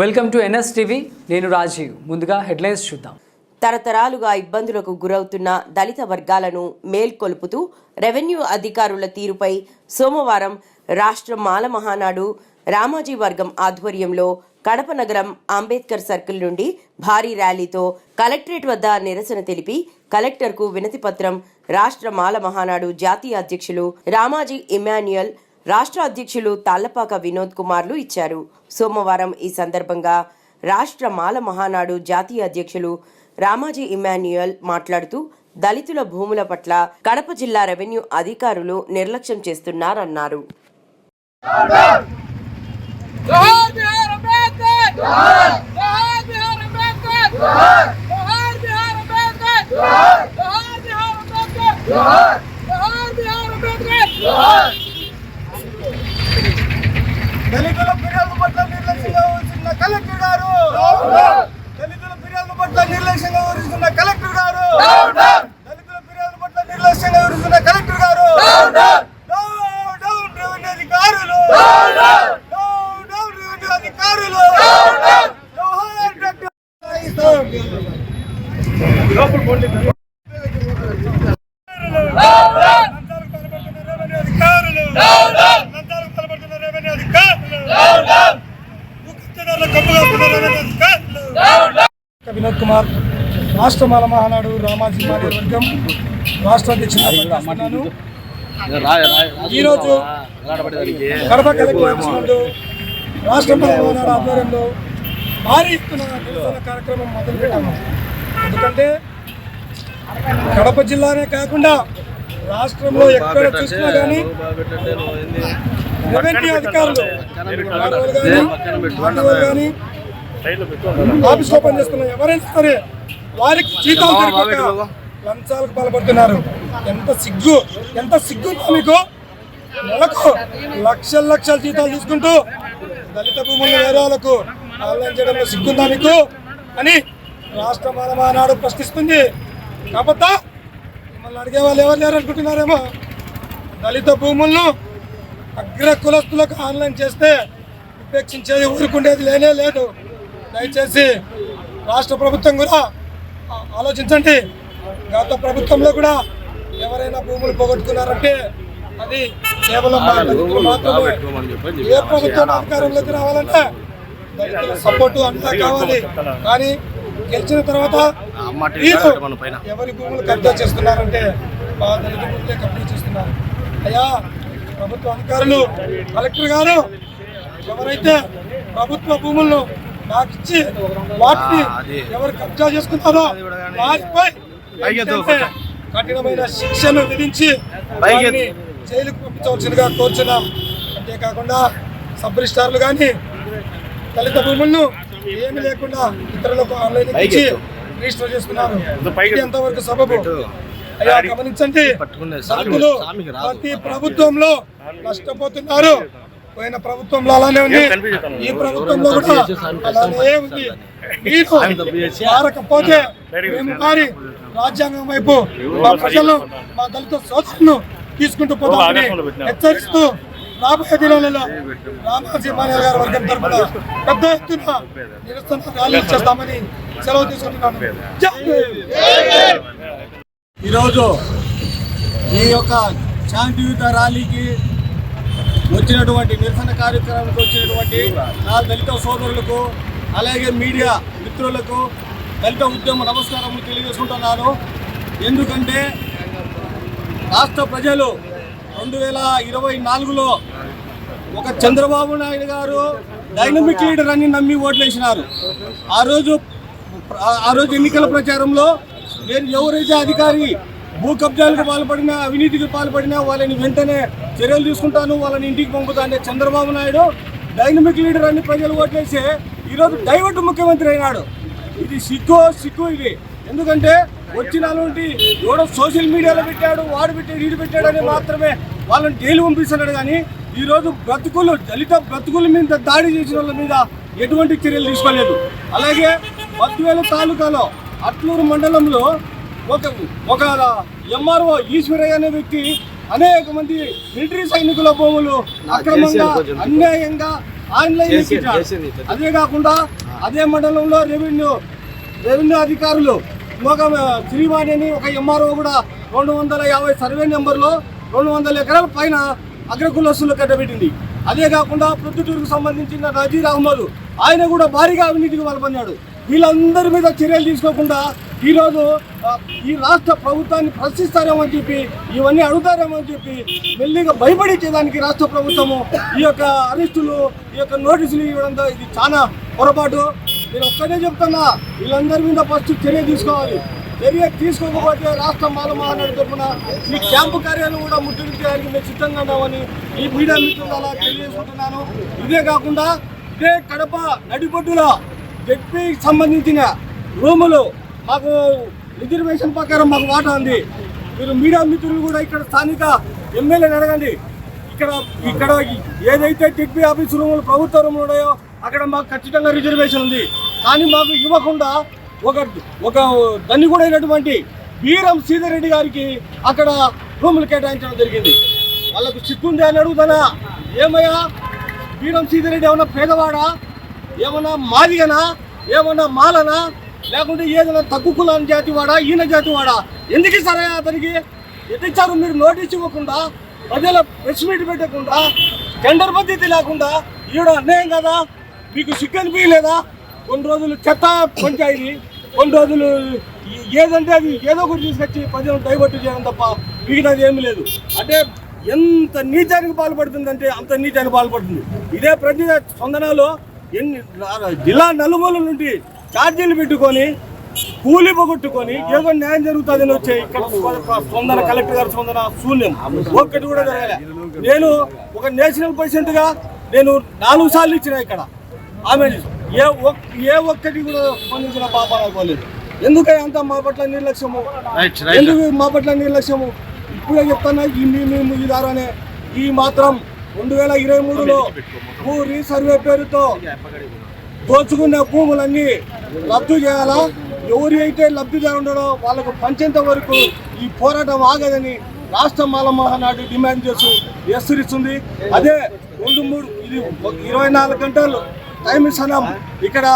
Welcome to NSTV. నేను రాజీవ్. ముందుగా headlines చూద్దాం. తరతరాలుగా ఇబ్బందులకు గురవుతున్న దళిత వర్గాలను మేల్కొల్పుతూ రెవెన్యూ అధికారుల తీరుపై సోమవారం రాష్ట్ర మాల మహానాడు రామాజీ వర్గం ఆధ్వర్యంలో కడప నగరం అంబేద్కర్ సర్కిల్ నుండి భారీ ర్యాలీతో కలెక్టరేట్ వద్ద నిరసన తెలిపి కలెక్టర్కు వినతి పత్రం రాష్ట్ర మాల మహానాడు జాతీయ అధ్యక్షులు రామాజీ ఇమాన్యుయల్, రాష్ట్ర అధ్యక్షులు తాళ్లపాక వినోద్ కుమార్లు ఇచ్చారు. సోమవారం ఈ సందర్భంగా రాష్ట్ర మాల మహానాడు జాతీయ అధ్యక్షులు రామాజీ ఇమాన్యుయల్ మాట్లాడుతూ దళితుల భూముల పట్ల కడప జిల్లా రెవెన్యూ అధికారులు నిర్లక్ష్యం చేస్తున్నారన్నారు. దళితుల ఫిర్యాదు పట్ల నిర్లక్ష్యంగా వహిస్తున్న కలెక్టర్ గారు, దళితుల ఫిర్యాదు పట్ల నిర్లక్ష్యంగా వహిస్తున్న కలెక్టర్ గారు, దళితుల ఫిర్యాదు పట్ల నిర్లక్ష్యంగా వహిస్తున్న కలెక్టర్ గారు, రెవెన్యూ అధికారులు, రెవెన్యూ అధికారులు, వినోద్ కుమార్, రాష్ట్ర మాల మహానాడు రామాజీ వర్గం రాష్ట్ర అధ్యక్షుడు. ఈరోజు కడప కలెక్టర్ రాష్ట్ర మాల మహానాడు ఆధ్వర్యంలో భారీ ఎత్తున నిరసన కార్యక్రమం మొదలుపెట్టాము. ఎందుకంటే కడప జిల్లానే కాకుండా రాష్ట్రంలో ఎక్కడ చూసినా కానీ రెవెన్యూ అధికారులు కానీ ఆఫీస్లో పనిచేస్తున్న ఎవరైనా సరే వారికి జీతాలు సరిపోక లంచాలకు పాల్పడుతున్నారు. ఎంత సిగ్గుందో మీకు! నెలకు లక్షల జీతాలు తీసుకుంటూ దళిత భూములను వేరే వాళ్ళకు ఆన్లైన్ చేయడంలో సిగ్గుందా మీకు అని రాష్ట్ర మాల మహానాడు ప్రశ్నిస్తుంది. కాకపోతే మిమ్మల్ని అడిగే వాళ్ళు ఎవరు లేరు అనుకుంటున్నారేమో. దళిత భూములను అగ్ర కులస్తులకు ఆన్లైన్ చేస్తే ఉపేక్షించేది ఊరుకుండేది లేనే లేదు. దయచేసి రాష్ట్ర ప్రభుత్వం కూడా ఆలోచించండి. గత ప్రభుత్వంలో కూడా ఎవరైనా భూములు పోగొట్టుకున్నారంటే అది కేవలం మాత్రమే. ఏ ప్రభుత్వం అధికారంలోకి రావాలంటే దళితుల సపోర్టు అంతా కావాలి. కానీ గెలిచిన తర్వాత ఎవరి భూములు కబ్జా చేస్తున్నారంటే మా దళిత భూములే కబ్జా చేస్తున్నారు. అయ్యా ప్రభుత్వ అధికారులు, కలెక్టర్ గారు, ఎవరైతే ప్రభుత్వ భూములను నాకు ఇచ్చి వాటిని ఎవరు కబ్జా చేసుకున్నారో వారిపై కఠినమైన శిక్షను విధించి జైలుకు పంపించవలసిందిగా కోరుచున్నాం. అంతేకాకుండా సబ్ రిజిస్ట్రార్లు కానీ దళిత భూములను ఏమి లేకుండా ఇతరులకు ఆన్లైన్ ఇచ్చి రిజిస్టర్ చేసుకున్నారు. ఇది ఎంతవరకు సబబు? అయ్యా గమనించండి, దళితులు ప్రతి ప్రభుత్వంలో నష్టపోతున్నారు. పోయిన ప్రభుత్వంలో అలానే ఉంది, ఈ ప్రభుత్వంలో కూడా అలానే ఉంది. మీరు మారకపోతే మేము మారి రాజ్యాంగం వైపు మా ప్రజలను, మా దళిత సోదరులను తీసుకుంటూ పోతామని హెచ్చరిస్తూ రాబోయే దినాలలో రామాజీ గారి వర్గం తరఫున పెద్ద ఎత్తున నిరసన ర్యాలీ చేస్తామని సెలవు తీసుకుంటున్నాను. ఈరోజు ఈ యొక్క శాంతియుత ర్యాలీకి వచ్చినటువంటి నిరసన కార్యక్రమానికి వచ్చినటువంటి నా దళిత సోదరులకు, అలాగే మీడియా మిత్రులకు దళిత ఉద్యమ నమస్కారములు తెలియజేసుకుంటున్నాను. ఎందుకంటే రాష్ట్ర ప్రజలు 2024లో ఒక చంద్రబాబు నాయుడు గారు డైనమిక్ లీడర్ అని నమ్మి ఓట్లేసినారు. ఆ రోజు ఎన్నికల ప్రచారంలో నేను ఎవరైతే అధికారి భూ కబ్జాలకు పాల్పడినా, అవినీతికి పాల్పడినా వాళ్ళని వెంటనే చర్యలు తీసుకుంటాను, వాళ్ళని ఇంటికి పంపుతాను చంద్రబాబు నాయుడు డైనమిక్ లీడర్ అని ప్రజలు ఓట్లేసి ఈరోజు డైవర్ట్ ముఖ్యమంత్రి అయినాడు. ఇది సిగ్గు ఇది. ఎందుకంటే వచ్చిన ఎవడో సోషల్ మీడియాలో పెట్టాడు, వాడు పెట్టాడు, వీడు పెట్టాడు అని మాత్రమే వాళ్ళని జైలు పంపిస్తున్నాడు. కానీ ఈరోజు దళిత బ్రతుకుల మీద దాడి చేసిన వాళ్ళ మీద ఎటువంటి చర్యలు తీసుకోలేదు. అలాగే బద్వేలు తాలూకాలో అట్లూరు మండలంలో ఒక ఎంఆర్ఓ ఈశ్వరయ్య అనే వ్యక్తి అనేక మంది మిలిటరీ సైనికుల భూములు అక్రమంగా అన్యాయంగా ఆన్లైన్ ఎక్కించారు. అదే కాకుండా అదే మండలంలో రెవెన్యూ అధికారులు శ్రీవాణి అని ఒక ఎంఆర్ఓ కూడా 250 సర్వే నెంబర్లో 200 ఎకరాల పైన అగ్రకులస్తులు కట్టబెట్టింది. అదే కాకుండా ప్రొద్దుటూరుకు సంబంధించిన నజీర్ అహ్మద్ ఆయన కూడా భారీగా అవినీతికి పాల్పొందాడు. వీళ్ళందరి మీద చర్యలు తీసుకోకుండా ఈరోజు ఈ రాష్ట్ర ప్రభుత్వాన్ని ప్రశ్నిస్తారేమో అని చెప్పి, ఇవన్నీ అడుగుతారేమో అని చెప్పి మెల్లిగా భయపడించేదానికి రాష్ట్ర ప్రభుత్వము ఈ యొక్క అరెస్టులు, ఈ యొక్క నోటీసులు ఇవ్వడంతో ఇది చాలా పొరపాటు. నేను ఒక్కటే చెప్తున్నా, వీళ్ళందరి మీద ఫస్ట్ చర్య తీసుకోవాలి. చర్య తీసుకోకపోతే రాష్ట్ర మాల మహానాడు తరఫున ఈ క్యాంపు కార్యాలయం కూడా ముట్టడించడానికి మేము సిద్ధంగా ఉన్నామని ఈ మీడియా మిత్రులు అలా తెలియజేసుకుంటున్నాను. ఇదే కాకుండా ఇదే కడప నడిబొడ్డులో జెడ్పీకి సంబంధించిన రూములు మాకు రిజర్వేషన్ ప్రకారం మాకు వాటా ఉంది. మీరు మీడియా మిత్రులు కూడా ఇక్కడ స్థానిక ఎమ్మెల్యేని అడగండి. ఇక్కడ ఏదైతే జెడ్పీ ఆఫీస్ రూములు ప్రభుత్వ రూములు ఉన్నాయో అక్కడ మాకు ఖచ్చితంగా రిజర్వేషన్ ఉంది. కానీ మాకు ఇవ్వకుండా ఒక దాన్ని కూడా అయినటువంటి వీరం సీతారెడ్డి గారికి అక్కడ రూములు కేటాయించడం జరిగింది. వాళ్ళకు సిగ్గుంది అని అడుగుతానా? ఏమయ్యా వీరం సీతారెడ్డి ఏమన్నా పేదవాడా, ఏమన్నా మాదిగనా, ఏమన్నా మాలనా, లేకుంటే ఏదైనా తక్కువ కులాన్ని జాతివాడా, ఈయన జాతివాడా? ఎందుకు ఇస్తారా అతనికి? ఎట్టిచ్చారు మీరు? నోటీస్ ఇవ్వకుండా, ప్రజల ప్రెస్ మీట్ పెట్టకుండా, టెండర్ పద్ధతి లేకుండా ఈడ అన్యాయం కదా? మీకు సిగ్గు అనిపించలేదా? కొన్ని రోజులు చెత్త పంచాయతీ, కొన్ని రోజులు ఏదంటే అది ఏదో ఒకటి తీసుకొచ్చి ప్రజలను డైవర్ట్ చేయడం తప్ప మిగతాది ఏమీ లేదు. అంటే ఎంత నీచానికి పాల్పడుతుందంటే అంత నీచానికి పాల్పడుతుంది. ఇదే ప్రతి స్పందనలో జిల్లా నలుమూల నుండి ఛార్జీలు పెట్టుకొని కూలి పోగొట్టుకొని ఏదో న్యాయం జరుగుతుందని వచ్చే ఇక్కడ స్పందన, కలెక్టర్ గారి స్పందన శూన్యం. ఒక్కటి కూడా జరగలే. నేను ఒక నేషనల్ పేషెంట్గా నేను 4 సార్లు ఇచ్చిన ఇక్కడ. ఆమె ఏ ఒక్కటి కూడా స్పందించిన పాపాలు పోలేదు. ఎందుకని అంత మా పట్ల నిర్లక్ష్యము? ఎందుకు మా పట్ల నిర్లక్ష్యము? ఇప్పుడే చెప్తాను, ఈ ద్వారానే ఈ మాత్రం 2023లో భూ రీసర్వే పేరుతో దోచుకున్న భూములన్నీ రద్దు చేయాలా? ఎవరు అయితే లబ్ధిదారు ఉండడో వాళ్ళకు పంచేంత వరకు ఈ పోరాటం ఆగదని రాష్ట్ర మాల మహానాడు డిమాండ్ చేస్తూ హెచ్చరిస్తుంది. అదే 2-3 ఇది 24 గంటలు టైం ఇస్తున్నాం. ఇక్కడ